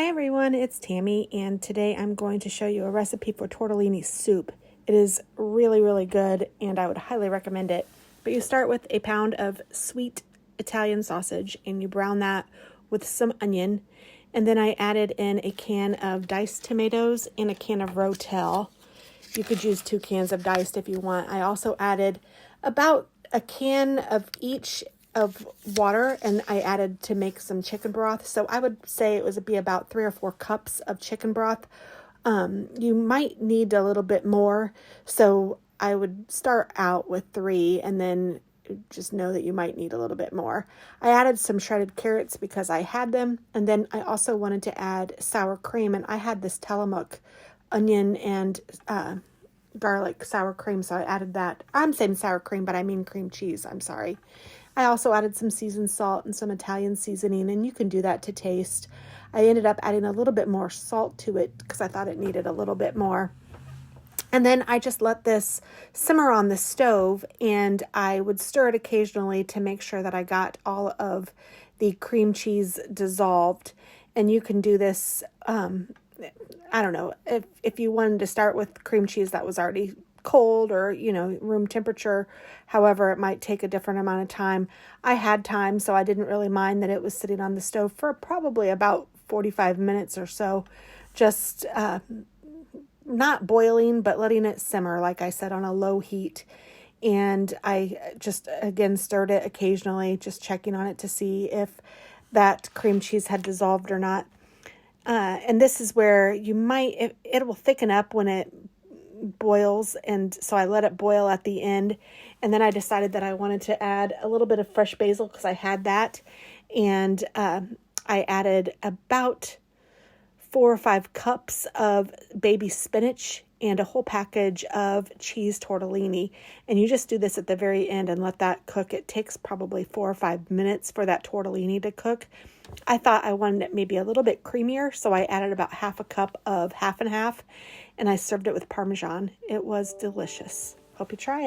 Hi everyone, it's Tammy, and today I'm going to show you a recipe for tortellini soup. It is really, really good, and I would highly recommend it. But you start with a pound of sweet Italian sausage, and you brown that with some onion. And then I added in a can of diced tomatoes and a can of rotel. You could use 2 cans of diced if you want. I also added about a can of each of water, and I added to make some chicken broth. So I would say it would be about 3 or 4 cups of chicken broth. You might need a little bit more, so I would start out with 3 and then just know that you might need a little bit more. I added some shredded carrots because I had them, and then I also wanted to add sour cream, and I had this Tillamook onion and garlic sour cream, so I added that. I'm saying sour cream, but I mean cream cheese. I'm sorry. I also added some seasoned salt and some Italian seasoning, and you can do that to taste. I ended up adding a little bit more salt to it because I thought it needed a little bit more. And then I just let this simmer on the stove, and I would stir it occasionally to make sure that I got all of the cream cheese dissolved. And you can do this, I don't know, if you wanted to start with cream cheese that was already cold or, room temperature. However, it might take a different amount of time. I had time, so I didn't really mind that it was sitting on the stove for probably about 45 minutes or so. Just not boiling, but letting it simmer, like I said, on a low heat. And I just, again, stirred it occasionally, just checking on it to see if that cream cheese had dissolved or not. And this is where you might, it will thicken up when it boils, and so I let it boil at the end, and then I decided that I wanted to add a little bit of fresh basil because I had that, and I added about 4 or 5 cups of baby spinach and a whole package of cheese tortellini, and you just do this at the very end and let that cook. It takes probably 4 or 5 minutes for that tortellini to cook. I thought I wanted it maybe a little bit creamier, so I added about half a cup of half and half, and I served it with Parmesan. It was delicious. Hope you try it.